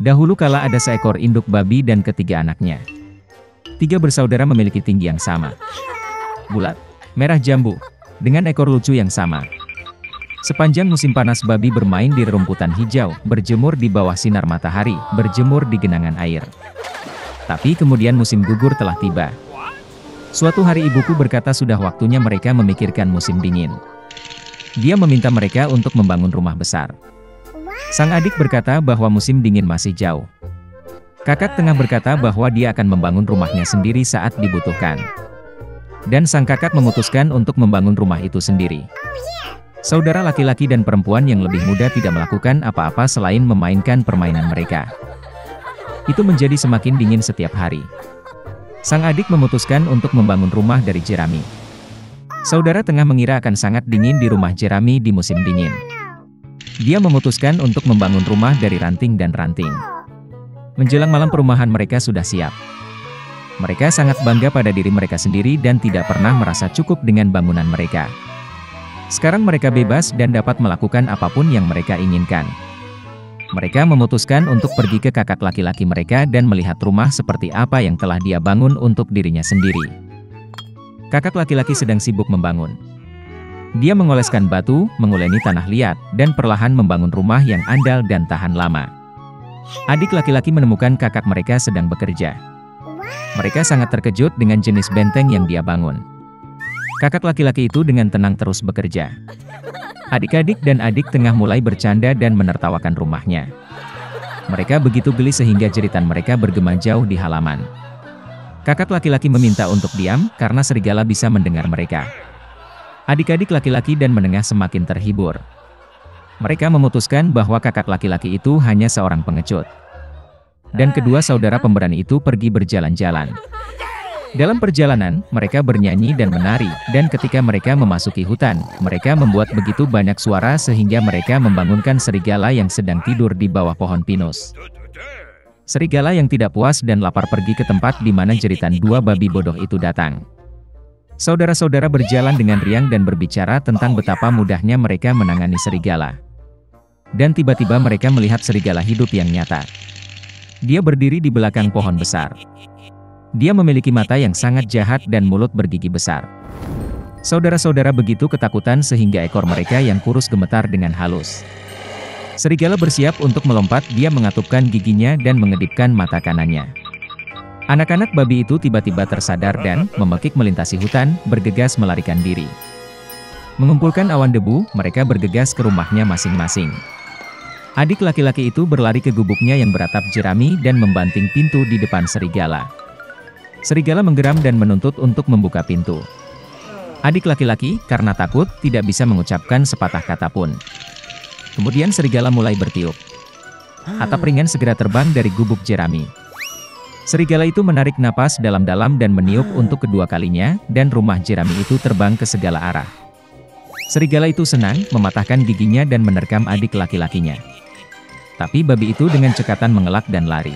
Dahulu kala ada seekor induk babi dan ketiga anaknya. Tiga bersaudara memiliki tinggi yang sama, bulat, merah jambu, dengan ekor lucu yang sama. Sepanjang musim panas babi bermain di rumputan hijau, berjemur di bawah sinar matahari, berjemur di genangan air. Tapi kemudian musim gugur telah tiba. Suatu hari ibuku berkata sudah waktunya mereka memikirkan musim dingin. Dia meminta mereka untuk membangun rumah besar. Sang adik berkata bahwa musim dingin masih jauh. Kakak tengah berkata bahwa dia akan membangun rumahnya sendiri saat dibutuhkan. Dan sang kakak memutuskan untuk membangun rumah itu sendiri. Saudara laki-laki dan perempuan yang lebih muda tidak melakukan apa-apa selain memainkan permainan mereka. Itu menjadi semakin dingin setiap hari. Sang adik memutuskan untuk membangun rumah dari jerami. Saudara tengah mengira akan sangat dingin di rumah jerami di musim dingin. Dia memutuskan untuk membangun rumah dari ranting dan ranting. Menjelang malam perumahan mereka sudah siap. Mereka sangat bangga pada diri mereka sendiri dan tidak pernah merasa cukup dengan bangunan mereka. Sekarang mereka bebas dan dapat melakukan apapun yang mereka inginkan. Mereka memutuskan untuk pergi ke kakak laki-laki mereka dan melihat rumah seperti apa yang telah dia bangun untuk dirinya sendiri. Kakak laki-laki sedang sibuk membangun. Dia mengoleskan batu, menguleni tanah liat, dan perlahan membangun rumah yang andal dan tahan lama. Adik laki-laki menemukan kakak mereka sedang bekerja. Mereka sangat terkejut dengan jenis benteng yang dia bangun. Kakak laki-laki itu dengan tenang terus bekerja. Adik-adik dan adik tengah mulai bercanda dan menertawakan rumahnya. Mereka begitu geli sehingga jeritan mereka bergema jauh di halaman. Kakak laki-laki meminta untuk diam karena serigala bisa mendengar mereka. Adik-adik laki-laki dan menengah semakin terhibur. Mereka memutuskan bahwa kakak laki-laki itu hanya seorang pengecut. Dan kedua saudara pemberani itu pergi berjalan-jalan. Dalam perjalanan, mereka bernyanyi dan menari, dan ketika mereka memasuki hutan, mereka membuat begitu banyak suara sehingga mereka membangunkan serigala yang sedang tidur di bawah pohon pinus. Serigala yang tidak puas dan lapar pergi ke tempat di mana jeritan dua babi bodoh itu datang. Saudara-saudara berjalan dengan riang dan berbicara tentang betapa mudahnya mereka menangani serigala. Dan tiba-tiba mereka melihat serigala hidup yang nyata. Dia berdiri di belakang pohon besar. Dia memiliki mata yang sangat jahat dan mulut bergigi besar. Saudara-saudara begitu ketakutan sehingga ekor mereka yang kurus gemetar dengan halus. Serigala bersiap untuk melompat, dia mengatupkan giginya dan mengedipkan mata kanannya. Anak-anak babi itu tiba-tiba tersadar dan, memekik melintasi hutan, bergegas melarikan diri. Mengumpulkan awan debu, mereka bergegas ke rumahnya masing-masing. Adik laki-laki itu berlari ke gubuknya yang beratap jerami dan membanting pintu di depan serigala. Serigala menggeram dan menuntut untuk membuka pintu. Adik laki-laki, karena takut, tidak bisa mengucapkan sepatah kata pun. Kemudian serigala mulai bertiup. Atap ringan segera terbang dari gubuk jerami. Serigala itu menarik napas dalam-dalam dan meniup untuk kedua kalinya, dan rumah jerami itu terbang ke segala arah. Serigala itu senang, mematahkan giginya dan menerkam adik laki-lakinya. Tapi babi itu dengan cekatan mengelak dan lari.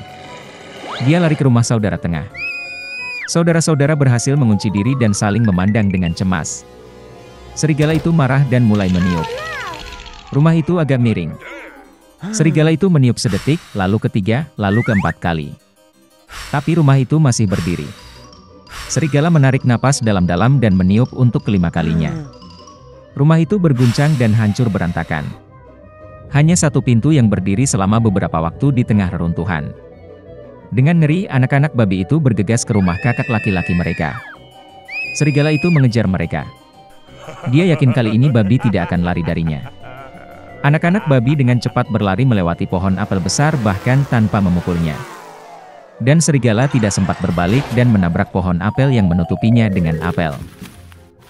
Dia lari ke rumah saudara tengah. Saudara-saudara berhasil mengunci diri dan saling memandang dengan cemas. Serigala itu marah dan mulai meniup. Rumah itu agak miring. Serigala itu meniup sedetik, lalu ketiga, lalu keempat kali. Tapi rumah itu masih berdiri. Serigala menarik napas dalam-dalam dan meniup untuk kelima kalinya. Rumah itu berguncang dan hancur berantakan. Hanya satu pintu yang berdiri selama beberapa waktu di tengah reruntuhan. Dengan ngeri, anak-anak babi itu bergegas ke rumah kakak laki-laki mereka. Serigala itu mengejar mereka. Dia yakin kali ini babi tidak akan lari darinya. Anak-anak babi dengan cepat berlari melewati pohon apel besar bahkan tanpa memukulnya. Dan serigala tidak sempat berbalik dan menabrak pohon apel yang menutupinya dengan apel.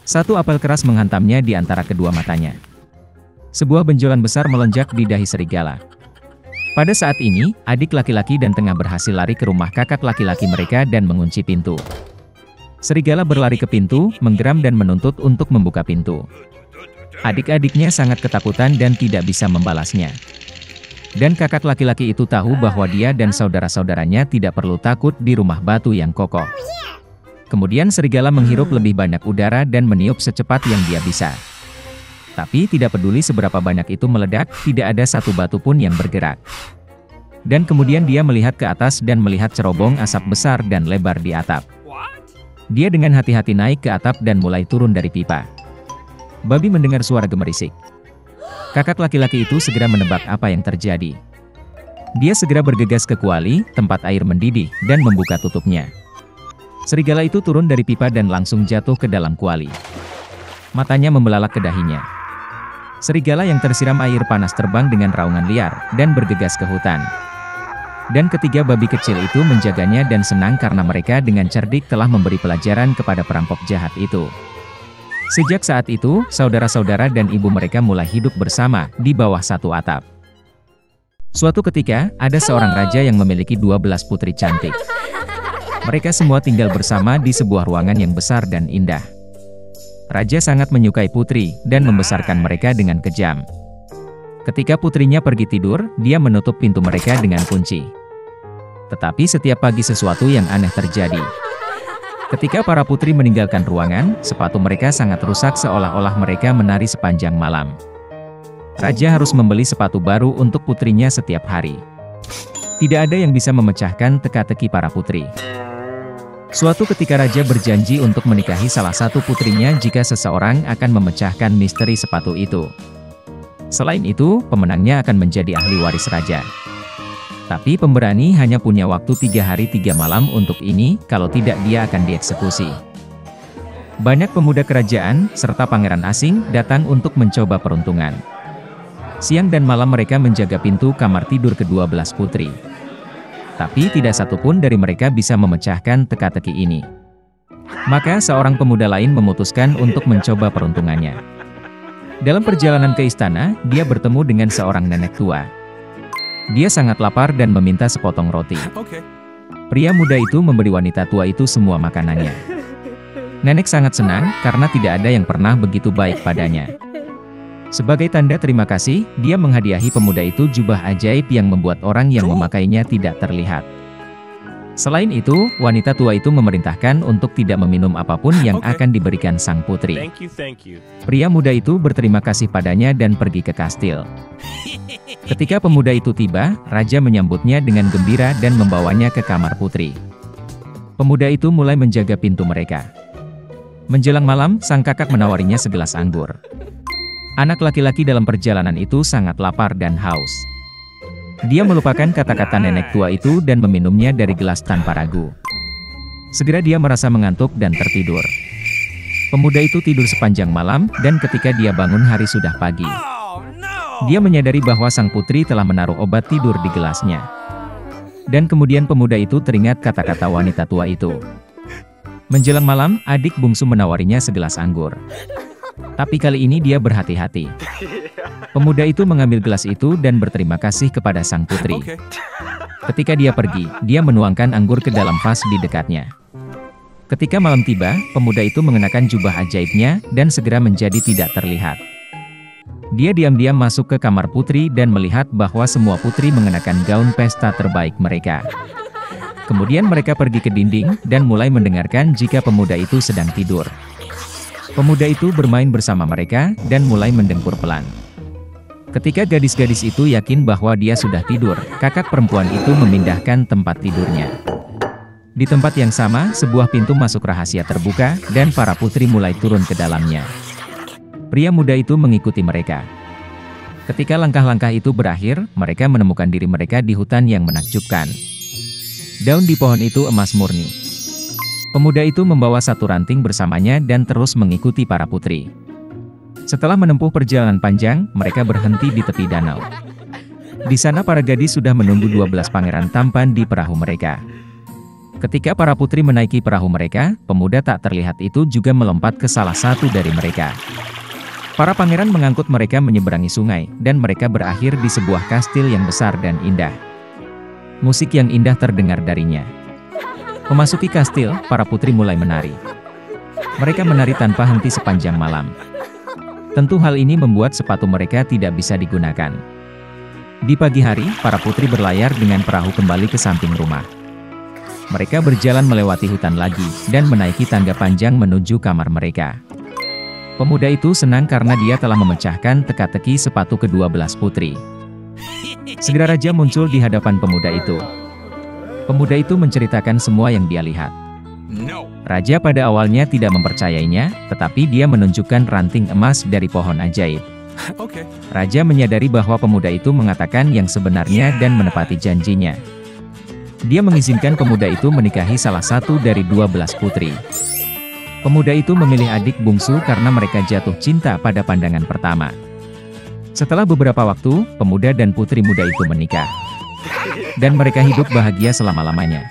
Satu apel keras menghantamnya di antara kedua matanya. Sebuah benjolan besar melonjak di dahi serigala. Pada saat ini, adik laki-laki dan tengah berhasil lari ke rumah kakak laki-laki mereka dan mengunci pintu. Serigala berlari ke pintu, menggeram dan menuntut untuk membuka pintu. Adik-adiknya sangat ketakutan dan tidak bisa membalasnya. Dan kakak laki-laki itu tahu bahwa dia dan saudara-saudaranya tidak perlu takut di rumah batu yang kokoh. Kemudian serigala menghirup lebih banyak udara dan meniup secepat yang dia bisa. Tapi tidak peduli seberapa banyak itu meledak, tidak ada satu batu pun yang bergerak. Dan kemudian dia melihat ke atas dan melihat cerobong asap besar dan lebar di atap. Dia dengan hati-hati naik ke atap dan mulai turun dari pipa. Babi mendengar suara gemerisik. Kakak laki-laki itu segera menebak apa yang terjadi. Dia segera bergegas ke kuali, tempat air mendidih, dan membuka tutupnya. Serigala itu turun dari pipa dan langsung jatuh ke dalam kuali. Matanya membelalak ke dahinya. Serigala yang tersiram air panas terbang dengan raungan liar, dan bergegas ke hutan. Dan ketiga babi kecil itu menjaganya dan senang karena mereka dengan cerdik telah memberi pelajaran kepada perampok jahat itu. Sejak saat itu, saudara-saudara dan ibu mereka mulai hidup bersama di bawah satu atap. Suatu ketika, ada seorang raja yang memiliki 12 putri cantik. Mereka semua tinggal bersama di sebuah ruangan yang besar dan indah. Raja sangat menyukai putri dan membesarkan mereka dengan kejam. Ketika putrinya pergi tidur, dia menutup pintu mereka dengan kunci. Tetapi setiap pagi sesuatu yang aneh terjadi. Ketika para putri meninggalkan ruangan, sepatu mereka sangat rusak seolah-olah mereka menari sepanjang malam. Raja harus membeli sepatu baru untuk putrinya setiap hari. Tidak ada yang bisa memecahkan teka-teki para putri. Suatu ketika raja berjanji untuk menikahi salah satu putrinya jika seseorang akan memecahkan misteri sepatu itu. Selain itu, pemenangnya akan menjadi ahli waris raja. Tapi pemberani hanya punya waktu 3 hari 3 malam untuk ini, kalau tidak dia akan dieksekusi. Banyak pemuda kerajaan, serta pangeran asing, datang untuk mencoba peruntungan. Siang dan malam mereka menjaga pintu kamar tidur ke-12 putri. Tapi tidak satupun dari mereka bisa memecahkan teka-teki ini. Maka seorang pemuda lain memutuskan untuk mencoba peruntungannya. Dalam perjalanan ke istana, dia bertemu dengan seorang nenek tua. Dia sangat lapar dan meminta sepotong roti. Pria muda itu memberi wanita tua itu semua makanannya. Nenek sangat senang karena tidak ada yang pernah begitu baik padanya. Sebagai tanda terima kasih, dia menghadiahi pemuda itu jubah ajaib yang membuat orang yang memakainya tidak terlihat. Selain itu, wanita tua itu memerintahkan untuk tidak meminum apapun yang akan diberikan sang putri. Pria muda itu berterima kasih padanya dan pergi ke kastil. Ketika pemuda itu tiba, raja menyambutnya dengan gembira dan membawanya ke kamar putri. Pemuda itu mulai menjaga pintu mereka. Menjelang malam, sang kakak menawarinya segelas anggur. Anak laki-laki dalam perjalanan itu sangat lapar dan haus. Dia melupakan kata-kata nenek tua itu dan meminumnya dari gelas tanpa ragu. Segera dia merasa mengantuk dan tertidur. Pemuda itu tidur sepanjang malam, dan ketika dia bangun hari sudah pagi. Dia menyadari bahwa sang putri telah menaruh obat tidur di gelasnya. Dan kemudian pemuda itu teringat kata-kata wanita tua itu. Menjelang malam, adik bungsu menawarinya segelas anggur. Tapi kali ini dia berhati-hati. Pemuda itu mengambil gelas itu dan berterima kasih kepada sang putri. Ketika dia pergi, dia menuangkan anggur ke dalam vas di dekatnya. Ketika malam tiba, pemuda itu mengenakan jubah ajaibnya dan segera menjadi tidak terlihat. Dia diam-diam masuk ke kamar putri dan melihat bahwa semua putri mengenakan gaun pesta terbaik mereka. Kemudian mereka pergi ke dinding dan mulai mendengarkan jika pemuda itu sedang tidur. Pemuda itu bermain bersama mereka dan mulai mendengkur pelan. Ketika gadis-gadis itu yakin bahwa dia sudah tidur, kakak perempuan itu memindahkan tempat tidurnya. Di tempat yang sama, sebuah pintu masuk rahasia terbuka, dan para putri mulai turun ke dalamnya. Pria muda itu mengikuti mereka. Ketika langkah-langkah itu berakhir, mereka menemukan diri mereka di hutan yang menakjubkan. Daun di pohon itu emas murni. Pemuda itu membawa satu ranting bersamanya dan terus mengikuti para putri. Setelah menempuh perjalanan panjang, mereka berhenti di tepi danau. Di sana para gadis sudah menunggu 12 pangeran tampan di perahu mereka. Ketika para putri menaiki perahu mereka, pemuda tak terlihat itu juga melompat ke salah satu dari mereka. Para pangeran mengangkut mereka menyeberangi sungai, dan mereka berakhir di sebuah kastil yang besar dan indah. Musik yang indah terdengar darinya. Memasuki kastil, para putri mulai menari. Mereka menari tanpa henti sepanjang malam. Tentu hal ini membuat sepatu mereka tidak bisa digunakan. Di pagi hari, para putri berlayar dengan perahu kembali ke samping rumah. Mereka berjalan melewati hutan lagi, dan menaiki tangga panjang menuju kamar mereka. Pemuda itu senang karena dia telah memecahkan teka-teki sepatu ke-12 putri. Segera raja muncul di hadapan pemuda itu. Pemuda itu menceritakan semua yang dia lihat. Raja pada awalnya tidak mempercayainya, tetapi dia menunjukkan ranting emas dari pohon ajaib. Raja menyadari bahwa pemuda itu mengatakan yang sebenarnya dan menepati janjinya. Dia mengizinkan pemuda itu menikahi salah satu dari 12 putri. Pemuda itu memilih adik bungsu karena mereka jatuh cinta pada pandangan pertama. Setelah beberapa waktu, pemuda dan putri muda itu menikah. Dan mereka hidup bahagia selama-lamanya.